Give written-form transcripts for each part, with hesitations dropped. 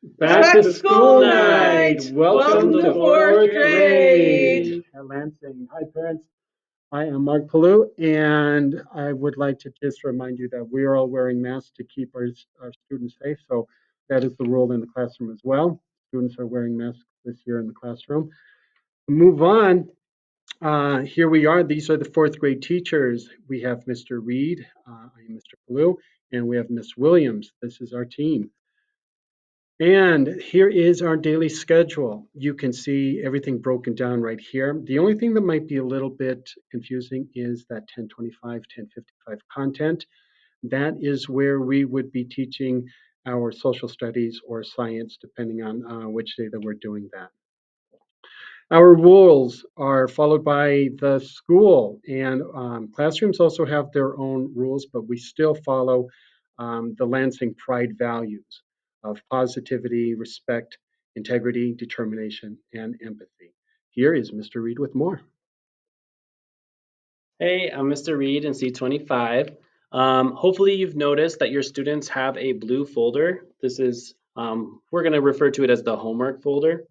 Back to school night! Welcome to fourth grade at Lansing. Hi, parents. I am Mark Palou, and I would like to just remind you that we are all wearing masks to keep our students safe. So that is the rule in the classroom as well. Students are wearing masks this year in the classroom. Move on. Here we are. These are the fourth grade teachers. We have Mr. Reed, I am Mr. Palou, and we have Miss Williams. This is our team. And here is our daily schedule. You can see everything broken down right here. The only thing that might be a little bit confusing is that 1025, 1055 content. That is where we would be teaching our social studies or science, depending on which day that we're doing that. Our rules are followed by the school, and classrooms also have their own rules, but we still follow the Lansing Pride values of positivity, respect, integrity, determination, and empathy. Here is Mr. Reed with more. Hey, I'm Mr. Reed in C25. Hopefully you've noticed that your students have a blue folder. This is, we're going to refer to it as the homework folder.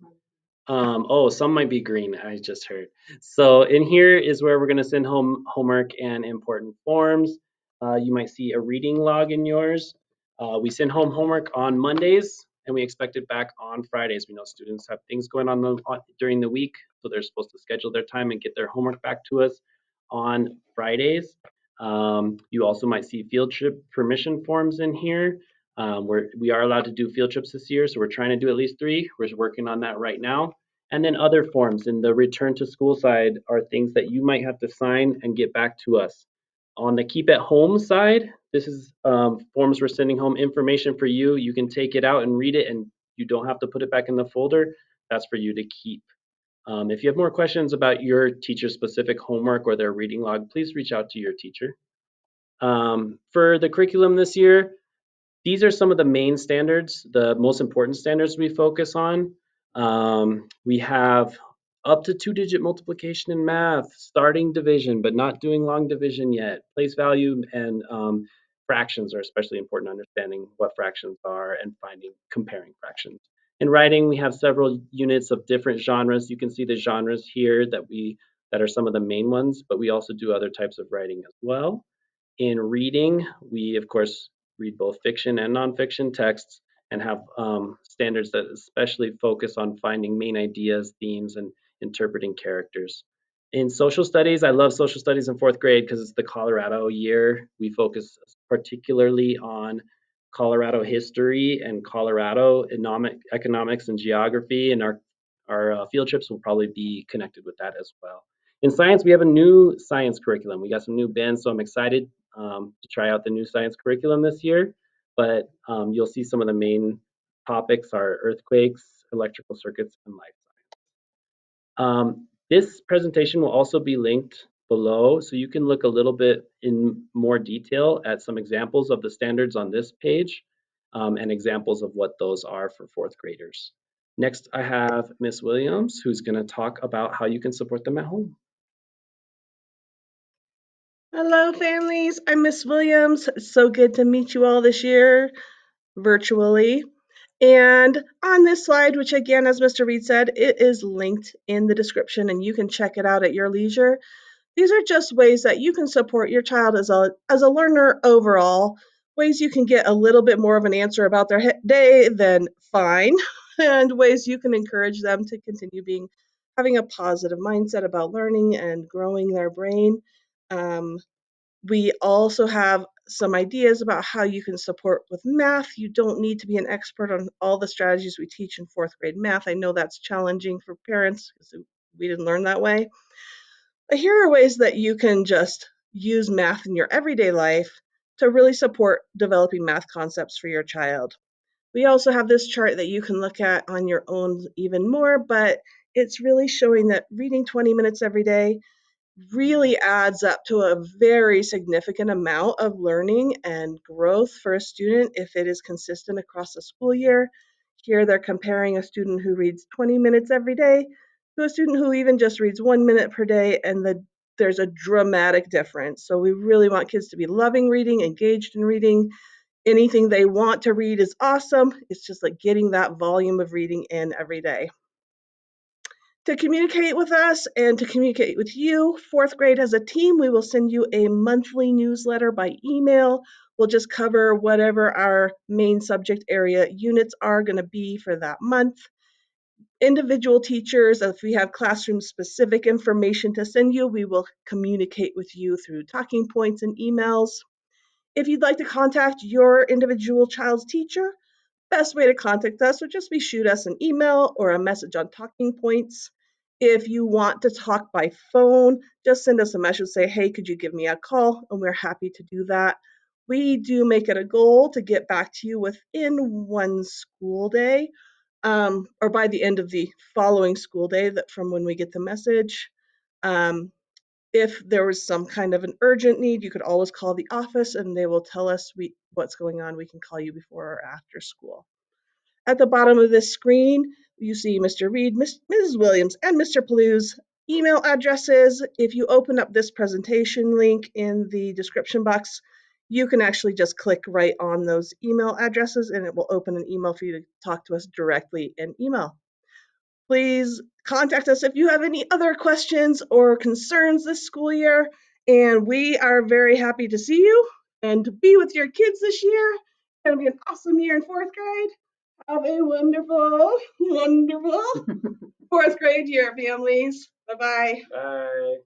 Oh, some might be green, I just heard. So in here is where we're going to send home homework and important forms. You might see a reading log in yours. We send home homework on Mondays and we expect it back on Fridays. We know students have things going on during the week, so they're supposed to schedule their time and get their homework back to us on Fridays. You also might see field trip permission forms in here. We are allowed to do field trips this year, so we're trying to do at least 3. We're working on that right now. And then other forms in the return to school side are things that you might have to sign and get back to us. On the keep at home side, this is forms we're sending home information for you. You can take it out and read it, and you don't have to put it back in the folder. That's for you to keep. If you have more questions about your teacher's specific homework or their reading log, please reach out to your teacher. For the curriculum this year, these are some of the main standards, the most important standards we focus on. We have up to 2-digit multiplication in math, starting division, but not doing long division yet. Place value and fractions are especially important, understanding what fractions are and comparing fractions. In writing, we have several units of different genres. You can see the genres here that are some of the main ones, but we also do other types of writing as well. In reading, we of course read both fiction and nonfiction texts and have standards that especially focus on finding main ideas, themes, and interpreting characters. In social studies, I love social studies in fourth grade because it's the Colorado year. We focus particularly on Colorado history and Colorado economics and geography, and our field trips will probably be connected with that as well. In science, we have a new science curriculum. We got some new bins, so I'm excited to try out the new science curriculum this year. But you'll see some of the main topics are earthquakes, electrical circuits, and life science. This presentation will also be linked below, so you can look a little bit in more detail at some examples of the standards on this page and examples of what those are for fourth graders. Next, I have Miss Williams, who's going to talk about how you can support them at home. Hello, families. I'm Miss Williams. So good to meet you all this year virtually. And on this slide, which again, as Mr. Reed said, it is linked in the description and you can check it out at your leisure. These are just ways that you can support your child as a learner overall, ways you can get a little bit more of an answer about their day than fine, and ways you can encourage them to continue having a positive mindset about learning and growing their brain. We also have some ideas about how you can support with math. You don't need to be an expert on all the strategies we teach in fourth grade math. I know that's challenging for parents because we didn't learn that way. But here are ways that you can just use math in your everyday life to really support developing math concepts for your child. We also have this chart that you can look at on your own even more, but it's really showing that reading 20 minutes every day really adds up to a very significant amount of learning and growth for a student if it is consistent across the school year. Here they're comparing a student who reads 20 minutes every day to a student who even just reads 1 minute per day, and there's a dramatic difference. So we really want kids to be loving reading, engaged in reading, Anything they want to read is awesome. It's just like getting that volume of reading in every day. To communicate with us and to communicate with you, fourth grade as a team, we will send you a monthly newsletter by email. We'll just cover whatever our main subject area units are going to be for that month. Individual teachers, if we have classroom specific information to send you, we will communicate with you through talking points and emails. If you'd like to contact your individual child's teacher, best way to contact us would just be shoot us an email or a message on talking points. If you want to talk by phone, just send us a message, say, hey, could you give me a call? And we're happy to do that. We do make it a goal to get back to you within one school day, or by the end of the following school day from when we get the message. If there was some kind of an urgent need, you could always call the office and they will tell us what's going on. We can call you before or after school. At the bottom of this screen, you see Mr. Reed, Mrs. Williams, and Mr. Palou's email addresses. If you open up this presentation link in the description box, you can actually just click right on those email addresses and it will open an email for you to talk to us directly in email. Please contact us if you have any other questions or concerns this school year, and we are very happy to see you and to be with your kids this year. It's going to be an awesome year in fourth grade. Have a wonderful, wonderful fourth grade year, families. Bye-bye. Bye.